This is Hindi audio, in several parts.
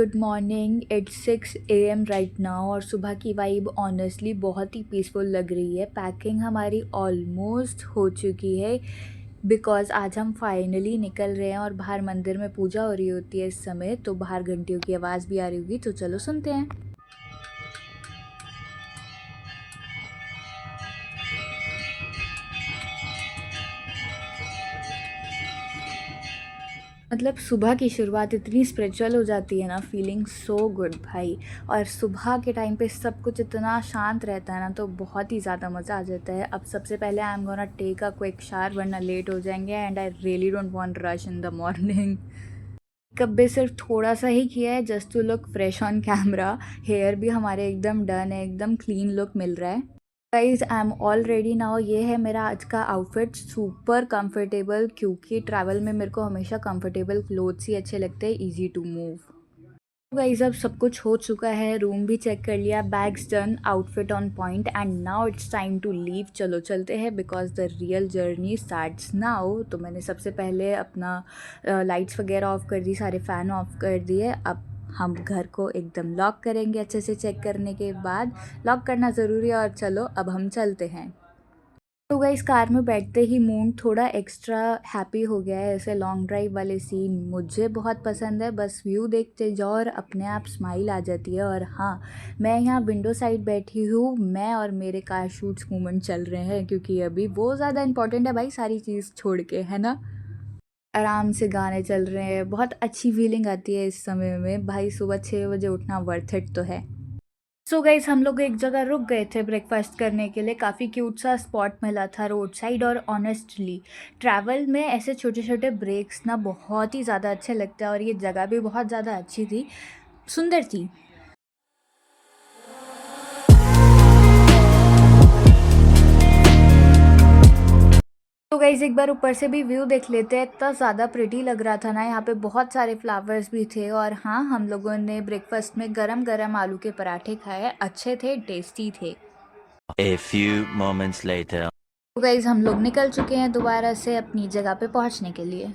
Good morning. It's 6 AM right now और सुबह की वाइब ऑनेस्टली बहुत ही पीसफुल लग रही है। पैकिंग हमारी ऑलमोस्ट हो चुकी है बिकॉज़ आज हम फाइनली निकल रहे हैं और बाहर मंदिर में पूजा हो रही होती है इस समय, तो बाहर घंटियों की आवाज़ भी आ रही होगी, तो चलो सुनते हैं। मतलब सुबह की शुरुआत इतनी स्पिरिचुअल हो जाती है ना, फीलिंग सो गुड भाई। और सुबह के टाइम पे सब कुछ इतना शांत रहता है ना, तो बहुत ही ज़्यादा मज़ा आ जाता है। अब सबसे पहले I am gonna take a quick shower वरना लेट हो जाएंगे and I really don't want rush in the morning. Makeup भी सिर्फ थोड़ा सा ही किया है just to look fresh on camera. Hair भी हमारे एकदम डन है, एकदम क्लीन लुक मिल रहा है। Guys I am all ready now. ये है मेरा आज का आउटफिट, सुपर कंफर्टेबल, क्योंकि ट्रैवल में मेरे को हमेशा कंफर्टेबल क्लोथ्स ही अच्छे लगते हैं, इजी टू मूव। गाइज अब सब कुछ हो चुका है, रूम भी चेक कर लिया, bags done, outfit on point and now it's time to leave. चलो चलते हैं because the real journey starts now. तो मैंने सबसे पहले अपना लाइट्स वगैरह ऑफ कर दी, सारे फ़ैन ऑफ कर दिए। अब हम घर को एकदम लॉक करेंगे अच्छे से चेक करने के बाद। लॉक करना ज़रूरी है और चलो अब हम चलते हैं। तो गाइस कार में बैठते ही मूड थोड़ा एक्स्ट्रा हैप्पी हो गया है। ऐसे लॉन्ग ड्राइव वाले सीन मुझे बहुत पसंद है, बस व्यू देखते जाओ और अपने आप स्माइल आ जाती है। और हाँ, मैं यहाँ विंडो साइड बैठी हूँ, मैं और मेरे कार शूट्स मूवमेंट चल रहे हैं, क्योंकि अभी वो ज़्यादा इंपॉर्टेंट है भाई, सारी चीज़ छोड़ के, है ना। आराम से गाने चल रहे हैं, बहुत अच्छी फीलिंग आती है इस समय में भाई। सुबह 6 बजे उठना वर्थ इट तो है। सो गाइस हम लोग एक जगह रुक गए थे ब्रेकफास्ट करने के लिए, काफ़ी क्यूट सा स्पॉट मिला था रोड साइड। और ऑनेस्टली ट्रैवल में ऐसे छोटे छोटे ब्रेक्स ना बहुत ही ज़्यादा अच्छे लगते हैं, और ये जगह भी बहुत ज़्यादा अच्छी थी, सुंदर थी। तो गाइस एक बार ऊपर से भी व्यू देख लेते हैं, इतना ज़्यादा प्रिटी लग रहा था ना, यहाँ पे बहुत सारे फ्लावर्स भी थे। और हाँ, हम लोगों ने ब्रेकफास्ट में गरम गरम आलू के पराठे खाए, अच्छे थे, टेस्टी थे। A few moments later. तो गाइस हम लोग निकल चुके हैं दोबारा से अपनी जगह पे पहुँचने के लिए।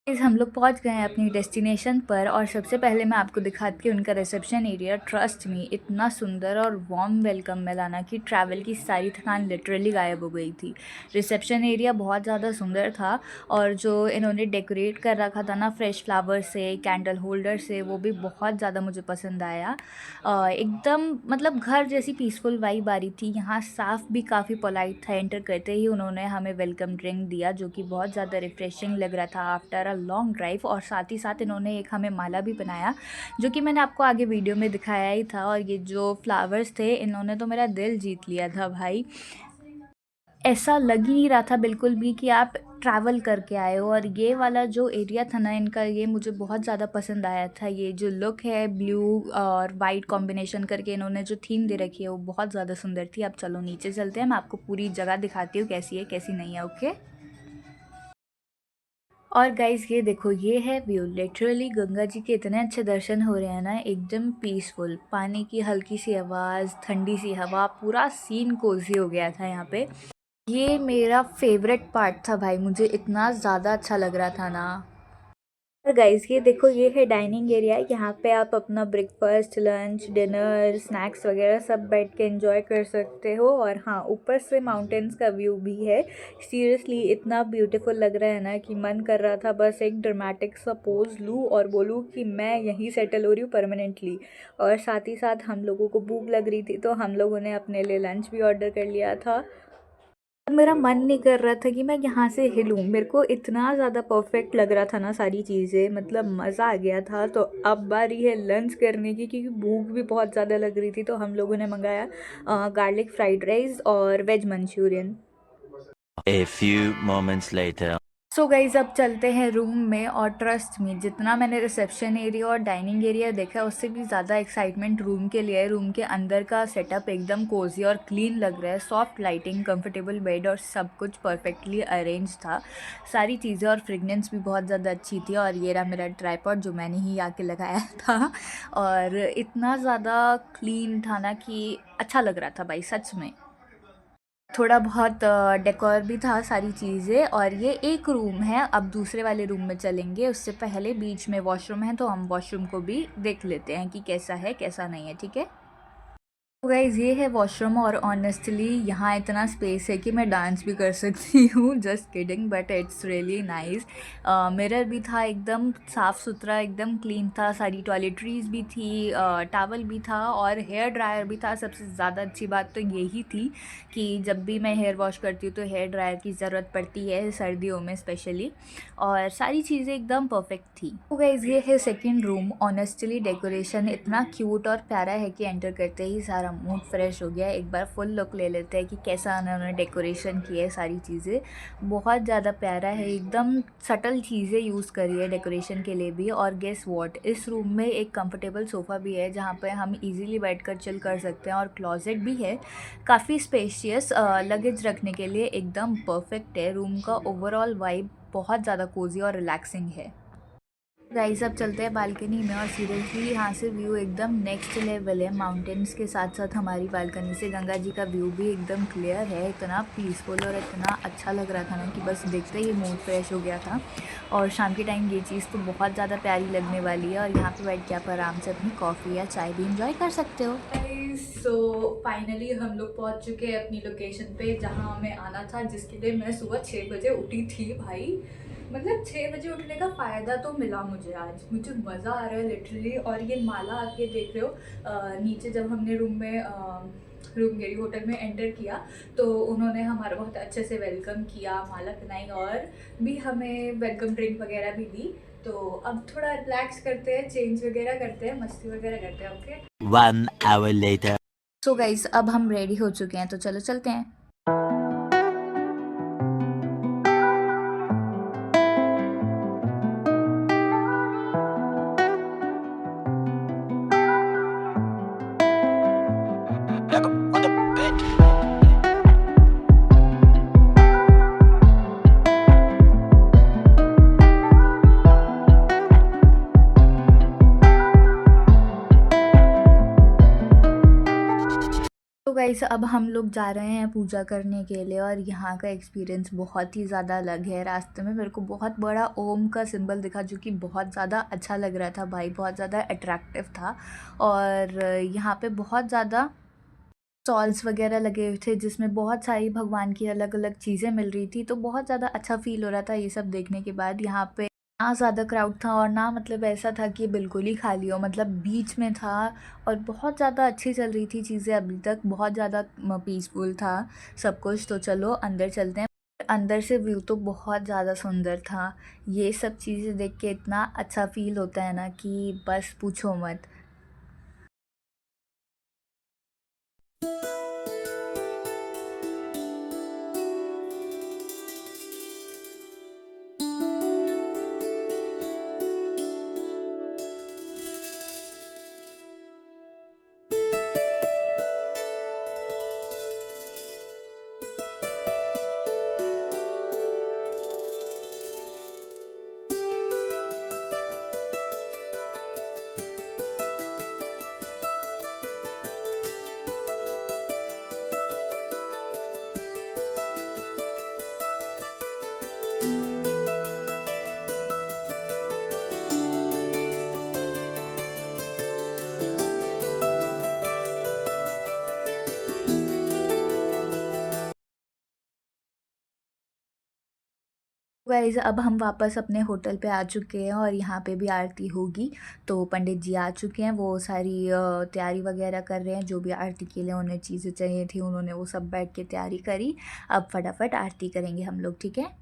गाइस हम लोग पहुंच गए हैं अपनी डेस्टिनेशन पर, और सबसे पहले मैं आपको दिखाती हूँ उनका रिसेप्शन एरिया। ट्रस्ट मी, इतना सुंदर और वार्म वेलकम मिला ना कि ट्रैवल की सारी थकान लिटरली गायब हो गई थी। रिसेप्शन एरिया बहुत ज़्यादा सुंदर था, और जो इन्होंने डेकोरेट कर रखा था ना फ्रेश फ्लावर से, कैंडल होल्डर से, वो भी बहुत ज़्यादा मुझे पसंद आया। एकदम मतलब घर जैसी पीसफुल वाइब आ रही थी। यहाँ स्टाफ भी काफ़ी पोलाइट था, एंटर करते ही उन्होंने हमें वेलकम ड्रिंक दिया, जो कि बहुत ज़्यादा रिफ्रेशिंग लग रहा था आफ्टर अ लॉन्ग ड्राइव। और साथ ही साथ इन्होंने एक हमें माला भी बनाया, जो कि मैंने आपको आगे वीडियो में दिखाया ही था। और ये जो फ्लावर्स थे, इन्होंने तो मेरा दिल जीत लिया था भाई। ऐसा लग ही नहीं रहा था बिल्कुल भी कि आप ट्रैवल करके आए हो। और ये वाला जो एरिया था ना इनका, ये मुझे बहुत ज़्यादा पसंद आया था। ये जो लुक है, ब्लू और वाइट कॉम्बिनेशन करके इन्होंने जो थीम दे रखी है, वो बहुत ज़्यादा सुंदर थी। अब चलो नीचे चलते हैं, मैं आपको पूरी जगह दिखाती हूँ कैसी है कैसी नहीं है, ओके। और गाइस ये देखो, ये है व्यू, लिटरली गंगा जी के इतने अच्छे दर्शन हो रहे हैं ना, एकदम पीसफुल, पानी की हल्की सी आवाज़, ठंडी सी हवा, पूरा सीन कोजी हो गया था यहाँ पे। ये मेरा फेवरेट पार्ट था भाई, मुझे इतना ज़्यादा अच्छा लग रहा था ना। और गाइस ये देखो, ये है डाइनिंग एरिया। यहाँ पे आप अपना ब्रेकफास्ट, लंच, डिनर, स्नैक्स वगैरह सब बैठ के एंजॉय कर सकते हो। और हाँ, ऊपर से माउंटेन्स का व्यू भी है। सीरियसली इतना ब्यूटीफुल लग रहा है ना कि मन कर रहा था बस एक ड्रामेटिक सा पोज लूँ और बोलूँ कि मैं यहीं सेटल हो रही हूँ परमानेंटली। और साथ ही साथ हम लोगों को भूख लग रही थी, तो हम लोगों ने अपने लिए लंच भी ऑर्डर कर लिया था। अब मेरा मन नहीं कर रहा था कि मैं यहाँ से हिलूँ, मेरे को इतना ज़्यादा परफेक्ट लग रहा था ना सारी चीज़ें, मतलब मज़ा आ गया था। तो अब बारी है लंच करने की, क्योंकि भूख भी बहुत ज़्यादा लग रही थी। तो हम लोगों ने मंगाया गार्लिक फ्राइड राइस और veg manchurian. A few moments later. So guys अब चलते हैं रूम में। और ट्रस्ट मी, जितना मैंने रिसेप्शन एरिया और डाइनिंग एरिया देखा है, उससे भी ज़्यादा एक्साइटमेंट रूम के लिए है। रूम के अंदर का सेटअप एकदम कोजी और क्लीन लग रहा है, सॉफ्ट लाइटिंग, कंफर्टेबल बेड और सब कुछ परफेक्टली अरेंज था। सारी चीज़ें और फ्रेगनेंस भी बहुत ज़्यादा अच्छी थी। और ये रहा मेरा ट्राइपॉड, जो मैंने ही आके लगाया था। और इतना ज़्यादा क्लीन था ना कि अच्छा लग रहा था भाई, सच में। थोड़ा बहुत डेकोर भी था, सारी चीज़ें। और ये एक रूम है, अब दूसरे वाले रूम में चलेंगे। उससे पहले बीच में वॉशरूम है, तो हम वॉशरूम को भी देख लेते हैं कि कैसा है कैसा नहीं है, ठीक है। तो गाइज़ ये है वॉशरूम, और ऑनेस्टली यहाँ इतना स्पेस है कि मैं डांस भी कर सकती हूँ, just kidding, but it's really nice. Mirror भी था, एकदम साफ़ सुथरा, एकदम क्लीन था, सारी टॉयलेटरीज भी थी, टॉवल भी था और हेयर ड्रायर भी था। सबसे ज़्यादा अच्छी बात तो यही थी कि जब भी मैं हेयर वॉश करती हूँ तो हेयर ड्रायर की ज़रूरत पड़ती है, सर्दियों में स्पेशली, और सारी चीज़ें एकदम परफेक्ट थी। तो गाइज़ ये है सेकंड रूम। ऑनेस्टली डेकोरेशन इतना क्यूट और प्यारा है कि एंटर करते ही सारा मूड फ्रेश हो गया। एक बार फुल लुक ले लेते हैं कि कैसा उन्होंने डेकोरेशन किया है। सारी चीज़ें बहुत ज़्यादा प्यारा है, एकदम सटल चीज़ें यूज़ करी है डेकोरेशन के लिए भी। और गेस व्हाट, इस रूम में एक कंफर्टेबल सोफ़ा भी है जहाँ पे हम इजीली बैठकर चिल कर सकते हैं, और क्लोजेट भी है काफ़ी स्पेशियस, लगेज रखने के लिए एकदम परफेक्ट है। रूम का ओवरऑल वाइब बहुत ज़्यादा कोजी और रिलैक्सिंग है। गाइस अब चलते हैं बालकनी में, और सीरियसली यहाँ से व्यू एकदम नेक्स्ट लेवल है। माउंटेन्स के साथ साथ हमारी बालकनी से गंगा जी का व्यू भी एकदम क्लियर है। इतना पीसफुल और इतना अच्छा लग रहा था ना कि बस देखते ही मूड फ्रेश हो गया था। और शाम के टाइम ये चीज़ तो बहुत ज़्यादा प्यारी लगने वाली है, और यहाँ पे बैठ के आप आराम से अपनी कॉफ़ी या चाय भी इंजॉय कर सकते हो। सो फाइनली हम लोग पहुँच चुके हैं अपनी लोकेशन पे जहाँ हमें आना था, जिसके लिए मैं सुबह 6 बजे उठी थी। भाई मतलब 6 बजे उठने का फ़ायदा तो मिला मुझे आज, मुझे मज़ा आ रहा है लिटरली। और ये माला आके देख रहे हो, नीचे जब हमने रूम गेरी होटल में एंटर किया तो उन्होंने हमारा बहुत अच्छे से वेलकम किया, माला पहनाई और भी हमें वेलकम ड्रिंक वगैरह भी दी। तो अब थोड़ा रिलैक्स करते हैं, चेंज वगैरह करते हैं, मस्ती वगैरह करते हैं। Okay 1 hour later. So guys अब हम रेडी हो चुके हैं, तो चलो चलते हैं। तो गाइस अब हम लोग जा रहे हैं पूजा करने के लिए, और यहाँ का एक्सपीरियंस बहुत ही ज़्यादा अलग है। रास्ते में मेरे को बहुत बड़ा ओम का सिंबल दिखा, जो कि बहुत ज़्यादा अच्छा लग रहा था भाई, बहुत ज़्यादा अट्रैक्टिव था। और यहाँ पे बहुत ज़्यादा स्टॉल्स वगैरह लगे हुए थे जिसमें बहुत सारी भगवान की अलग अलग चीज़ें मिल रही थी, तो बहुत ज़्यादा अच्छा फील हो रहा था ये सब देखने के बाद। यहाँ पे ना ज़्यादा क्राउड था और ना मतलब ऐसा था कि बिल्कुल ही खाली हो, मतलब बीच में था। और बहुत ज़्यादा अच्छी चल रही थी चीज़ें अभी तक, बहुत ज़्यादा पीसफुल था सब कुछ। तो चलो अंदर चलते हैं। अंदर से व्यू तो बहुत ज़्यादा सुंदर था। ये सब चीज़ें देख के इतना अच्छा फील होता है ना कि बस पूछो मत। गाइज़ अब हम वापस अपने होटल पे आ चुके हैं, और यहाँ पे भी आरती होगी। तो पंडित जी आ चुके हैं, वो सारी तैयारी वगैरह कर रहे हैं। जो भी आरती के लिए उन्हें चीज़ें चाहिए थी उन्होंने वो सब बैठ के तैयारी करी। अब फटाफट आरती करेंगे हम लोग, ठीक है।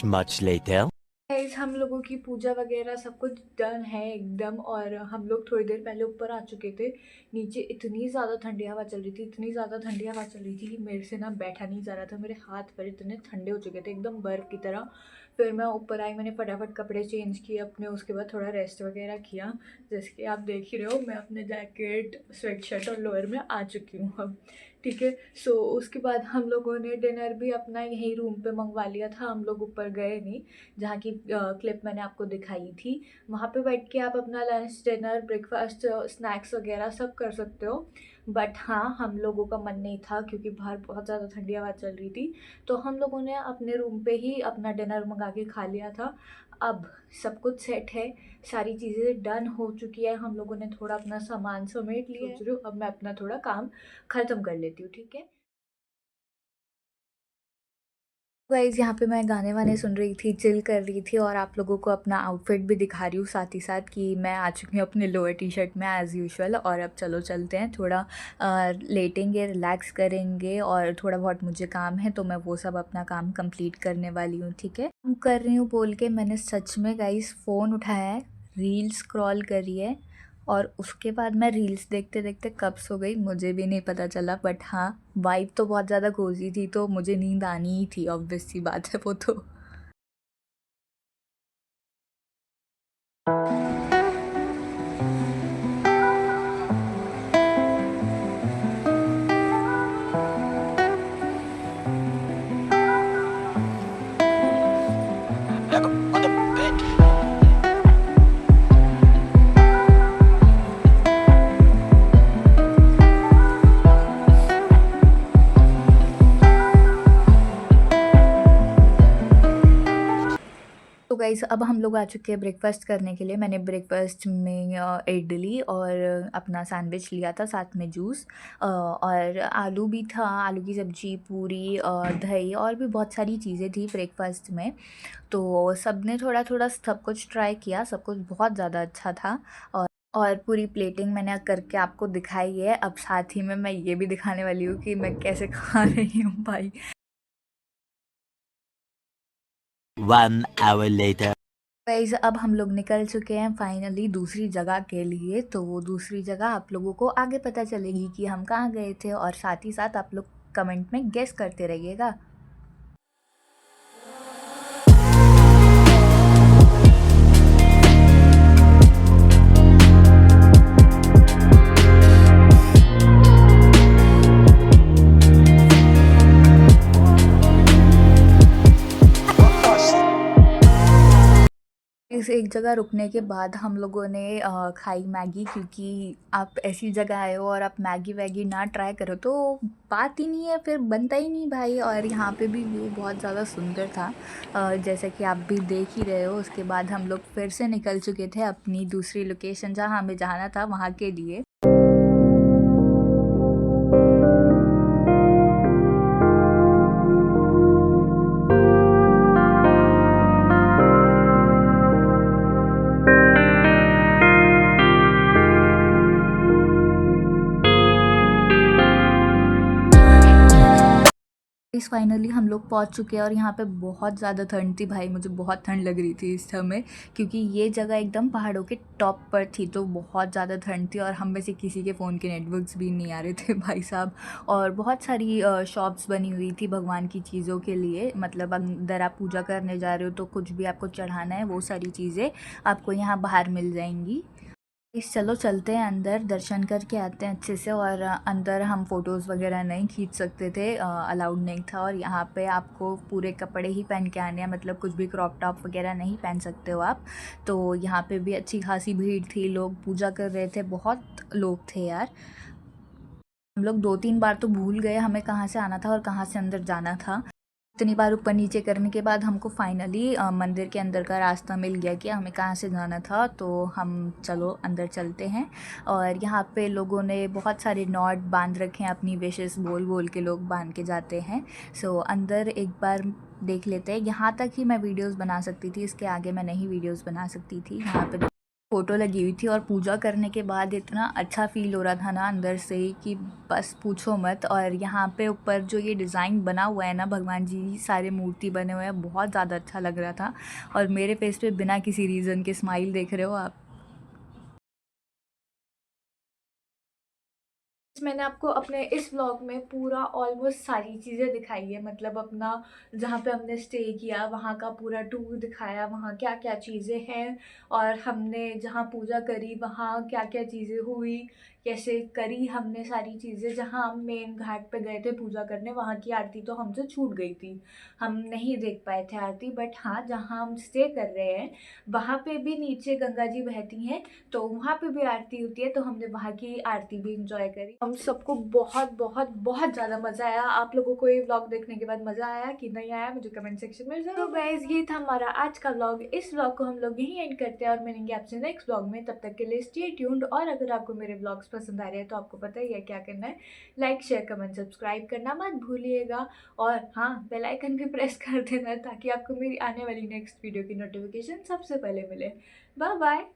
Much later. गाइस हम लोगों की पूजा वगैरह सब कुछ डन है एकदम। और हम लोग थोड़ी देर पहले ऊपर आ चुके थे। नीचे इतनी ज़्यादा ठंडी हवा चल रही थी, इतनी ज़्यादा ठंडी हवा चल रही थी कि मेरे से ना बैठा नहीं जा रहा था। मेरे हाथ पैर इतने ठंडे हो चुके थे एकदम बर्फ़ की तरह। फिर मैं ऊपर आई, मैंने फटाफट कपड़े चेंज किए अपने, उसके बाद थोड़ा रेस्ट वगैरह किया। जैसे कि आप देख ही रहे हो, मैं अपने जैकेट, स्वेटशर्ट और लोअर में आ चुकी हूँ अब। ठीक है। सो उसके बाद हम लोगों ने डिनर भी अपना यहीं रूम पे मंगवा लिया था। हम लोग ऊपर गए नहीं, जहाँ की क्लिप मैंने आपको दिखाई थी। वहाँ पे बैठ के आप अपना लंच, डिनर, ब्रेकफास्ट, स्नैक्स वगैरह सब कर सकते हो। बट हाँ, हम लोगों का मन नहीं था क्योंकि बाहर बहुत ज़्यादा ठंडी हवा चल रही थी। तो हम लोगों ने अपने रूम पे ही अपना डिनर मंगा के खा लिया था। अब सब कुछ सेट है, सारी चीज़ें डन हो चुकी है। हम लोगों ने थोड़ा अपना सामान समेट लिया है। सोच रही हूँ अब मैं अपना थोड़ा काम ख़त्म कर लेती हूँ। ठीक है गाइज़, यहाँ पे मैं गाने वाने सुन रही थी, चिल कर रही थी और आप लोगों को अपना आउटफिट भी दिखा रही हूँ साथ ही साथ कि मैं आ चुकी हूँ अपने लोअर टी शर्ट में एज़ यूजुअल। और अब चलो चलते हैं, थोड़ा लेटेंगे, रिलैक्स करेंगे और थोड़ा बहुत मुझे काम है तो मैं वो सब अपना काम कंप्लीट करने वाली हूँ। ठीक है, कर रही हूँ बोल के मैंने सच में गाइज़ फ़ोन उठाया है, रील स्क्रॉल करी है और उसके बाद मैं रील्स देखते देखते कब सो गई मुझे भी नहीं पता चला। बट हाँ, वाइब तो बहुत ज़्यादा कोज़ी थी तो मुझे नींद आनी ही थी, ऑब्वियस सी बात है वो तो। Back up on the bed. तो गाइस अब हम लोग आ चुके हैं ब्रेकफास्ट करने के लिए। मैंने ब्रेकफास्ट में इडली और अपना सैंडविच लिया था, साथ में जूस और आलू भी था, आलू की सब्ज़ी, पूरी और दही और भी बहुत सारी चीज़ें थी ब्रेकफास्ट में। तो सब ने थोड़ा थोड़ा सब कुछ ट्राई किया, सब कुछ बहुत ज़्यादा अच्छा था। और पूरी प्लेटिंग मैंने करके आपको दिखाई है। अब साथ ही में मैं ये भी दिखाने वाली हूँ कि मैं कैसे खा रही हूँ भाई। 1 hour later. गाइस अब हम लोग निकल चुके हैं फाइनली दूसरी जगह के लिए। तो वो दूसरी जगह आप लोगों को आगे पता चलेगी कि हम कहाँ गए थे और साथ ही साथ आप लोग कमेंट में गेस करते रहिएगा। इस एक जगह रुकने के बाद हम लोगों ने खाई मैगी, क्योंकि आप ऐसी जगह आए हो और आप मैगी वैगी ना ट्राई करो तो बात ही नहीं है, फिर बनता ही नहीं भाई। और यहाँ पे भी व्यू बहुत ज़्यादा सुंदर था, जैसा कि आप भी देख ही रहे हो। उसके बाद हम लोग फिर से निकल चुके थे अपनी दूसरी लोकेशन जहाँ हमें जाना था वहाँ के लिए। इस फाइनली हम लोग पहुंच चुके हैं और यहाँ पे बहुत ज़्यादा ठंड थी भाई, मुझे बहुत ठंड लग रही थी इस समय, क्योंकि ये जगह एकदम पहाड़ों के टॉप पर थी तो बहुत ज़्यादा ठंड थी। और हम में से किसी के फ़ोन के नेटवर्क्स भी नहीं आ रहे थे भाई साहब। और बहुत सारी शॉप्स बनी हुई थी भगवान की चीज़ों के लिए, मतलब अंदर आप पूजा करने जा रहे हो तो कुछ भी आपको चढ़ाना है वो सारी चीज़ें आपको यहाँ बाहर मिल जाएंगी। चलो चलते हैं अंदर, दर्शन करके आते हैं अच्छे से। और अंदर हम फ़ोटोज़ वगैरह नहीं खींच सकते थे, अलाउड नहीं था। और यहाँ पे आपको पूरे कपड़े ही पहन के आने हैं, मतलब कुछ भी क्रॉप टॉप वगैरह नहीं पहन सकते हो आप। तो यहाँ पे भी अच्छी खासी भीड़ थी, लोग पूजा कर रहे थे, बहुत लोग थे यार। हम लोग 2-3 बार तो भूल गए हमें कहाँ से आना था और कहाँ से अंदर जाना था। इतनी बार ऊपर नीचे करने के बाद हमको फाइनली मंदिर के अंदर का रास्ता मिल गया कि हमें कहाँ से जाना था। तो हम चलो अंदर चलते हैं। और यहाँ पे लोगों ने बहुत सारे नॉट बांध रखे हैं, अपनी विशेस बोल बोल के लोग बांध के जाते हैं। सो अंदर एक बार देख लेते हैं। यहाँ तक ही मैं वीडियोस बना सकती थी, इसके आगे मैं नहीं वीडियोस बना सकती थी। यहाँ पे फ़ोटो लगी हुई थी और पूजा करने के बाद इतना अच्छा फ़ील हो रहा था ना अंदर से ही कि बस पूछो मत। और यहाँ पे ऊपर जो ये डिज़ाइन बना हुआ है ना, भगवान जी सारे मूर्ति बने हुए हैं, बहुत ज़्यादा अच्छा लग रहा था। और मेरे फेस पे बिना किसी रीज़न के स्माइल देख रहे हो आप। मैंने आपको अपने इस व्लॉग में पूरा ऑलमोस्ट सारी चीज़ें दिखाई है, मतलब अपना जहाँ पे हमने स्टे किया वहाँ का पूरा टूर दिखाया, वहाँ क्या क्या चीज़ें हैं और हमने जहाँ पूजा करी वहाँ क्या क्या चीज़ें हुई, कैसे करी हमने सारी चीज़ें। जहाँ हम मेन घाट पे गए थे पूजा करने, वहाँ की आरती तो हमसे छूट गई थी, हम नहीं देख पाए थे आरती। बट हाँ, जहाँ हम स्टे कर रहे हैं वहाँ पे भी नीचे गंगा जी बहती हैं, तो वहाँ पे भी आरती होती है, तो हमने वहाँ की आरती भी इंजॉय करी। हम सबको बहुत बहुत बहुत ज़्यादा मज़ा आया। आप लोगों को ये व्लॉग देखने के बाद मज़ा आया कि नहीं आया, मुझे कमेंट सेक्शन में ज़रूर। तो गाइस, ये था हमारा आज का व्लॉग। इस व्लॉग को हम लोग यहीं एंड करते हैं और मिलेंगे आपसे नेक्स्ट व्लॉग में। तब तक के लिए स्टे ट्यून्ड। और अगर आपको मेरे व्लॉग्स पसंद आ रहे हैं तो आपको पता ही है क्या करना है, लाइक शेयर कमेंट सब्सक्राइब करना मत भूलिएगा। और हाँ, बेल आइकन भी प्रेस कर देना ताकि आपको मेरी आने वाली नेक्स्ट वीडियो की नोटिफिकेशन सबसे पहले मिले। Bye bye.